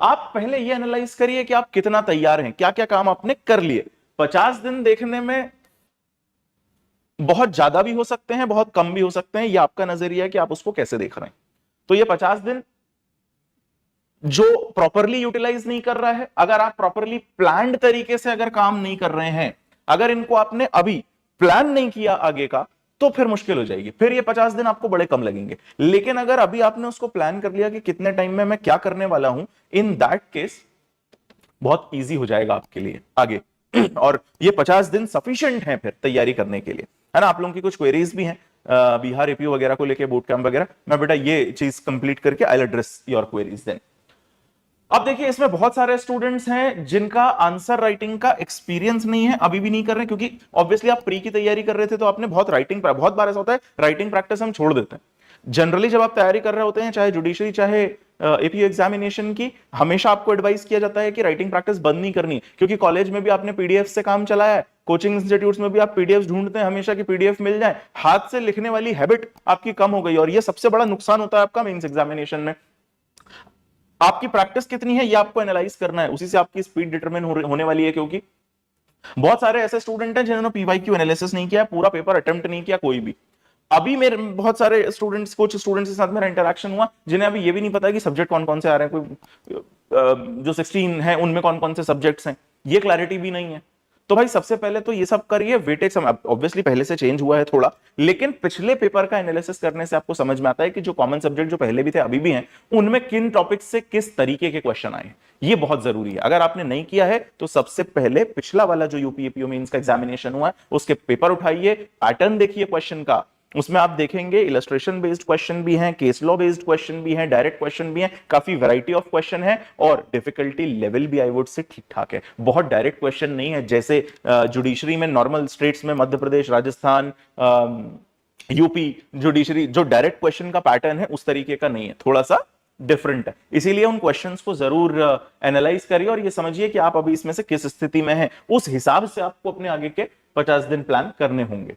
आप पहले ये एनालाइज करिए कि आप कितना तैयार हैं, क्या क्या काम आपने कर लिए। 50 दिन देखने में बहुत ज्यादा भी हो सकते हैं, बहुत कम भी हो सकते हैं, ये आपका नजरिया है कि आप उसको कैसे देख रहे हैं। तो ये 50 दिन जो प्रॉपरली यूटिलाइज नहीं कर रहा है, अगर आप प्रॉपरली प्लान्ड तरीके से अगर काम नहीं कर रहे हैं, अगर इनको आपने अभी प्लान नहीं किया आगे का, तो फिर मुश्किल हो जाएगी, फिर ये 50 दिन आपको बड़े कम लगेंगे। लेकिन अगर अभी आपने उसको प्लान कर लिया कि कितने टाइम में मैं क्या करने वाला हूं, इन दैट केस बहुत इजी हो जाएगा आपके लिए आगे। और ये 50 दिन सफिशिएंट हैं फिर तैयारी करने के लिए, है ना। आप लोगों की कुछ क्वेरीज भी हैं बिहार एपीयू वगैरह को लेके, बूट कैंप वगैरह, मैं बेटा ये चीज कंप्लीट करके I will address your queries then. अब देखिए इसमें बहुत सारे स्टूडेंट्स हैं जिनका आंसर राइटिंग का एक्सपीरियंस नहीं है, अभी भी नहीं कर रहे, क्योंकि ऑब्वियसली आप प्री की तैयारी कर रहे थे तो आपने बहुत राइटिंग, बहुत बार ऐसा होता है राइटिंग प्रैक्टिस हम छोड़ देते हैं। जनरली जब आप तैयारी कर रहे होते हैं, चाहे जुडिशरी चाहे एपीयू एग्जामिनेशन की, हमेशा आपको एडवाइस किया जाता है कि राइटिंग प्रैक्टिस बंद नहीं करनी, क्योंकि कॉलेज में भी आपने पीडीएफ से काम चलाया है, कोचिंग इंस्टीट्यूट्स में भी आप पीडीएफ ढूंढते हैं हमेशा की पीडीएफ मिल जाए, हाथ से लिखने वाली हैबिट आपकी कम हो गई, और ये सबसे बड़ा नुकसान होता है आपका मेंस एग्जामिनेशन में। आपकी प्रैक्टिस कितनी है ये आपको एनालाइज करना है, उसी से आपकी स्पीड डिटरमिन होने वाली है, क्योंकि बहुत सारे ऐसे स्टूडेंट हैं जिन्होंने पीवाईक्यू एनालिसिस नहीं किया, पूरा पेपर अटेम्प्ट नहीं किया कोई भी। अभी मेरे बहुत सारे स्टूडेंट्स, कुछ स्टूडेंट्स के साथ मेरा इंटरेक्शन हुआ जिन्हें अभी ये भी नहीं पता कि सब्जेक्ट कौन कौन से आ रहे हैं, कोई जो 16 है उनमें कौन कौन से सब्जेक्ट्स हैं, ये क्लैरिटी भी नहीं है। तो भाई सबसे पहले तो ये सब करिए, वेटेज ऑब्वियसली पहले से चेंज हुआ है थोड़ा, लेकिन पिछले पेपर का एनालिसिस करने से आपको समझ में आता है कि जो कॉमन सब्जेक्ट जो पहले भी थे अभी भी हैं, उनमें किन टॉपिक्स से किस तरीके के क्वेश्चन आए हैं, ये बहुत जरूरी है। अगर आपने नहीं किया है तो सबसे पहले पिछला वाला जो यूपीएपीओ मेंस का एग्जामिनेशन हुआ है उसके पेपर उठाइए, पैटर्न देखिए क्वेश्चन का, उसमें आप देखेंगे इलस्ट्रेशन बेस्ड क्वेश्चन भी हैं, केस लॉ बेस्ड क्वेश्चन भी हैं, डायरेक्ट क्वेश्चन भी हैं, काफी वैरायटी ऑफ क्वेश्चन है, और डिफिकल्टी लेवल भी आई वुड से ठीक ठाक है, बहुत डायरेक्ट क्वेश्चन नहीं है जैसे जुडिशरी में नॉर्मल स्टेट्स में मध्य प्रदेश, राजस्थान, यूपी जुडिशरी जो डायरेक्ट क्वेश्चन का पैटर्न है उस तरीके का नहीं है, थोड़ा सा डिफरेंट है। इसीलिए उन क्वेश्चंस को जरूर एनालाइज करिए और ये समझिए कि आप अभी इसमें से किस स्थिति में हैं, उस हिसाब से आपको अपने आगे के 50 दिन प्लान करने होंगे।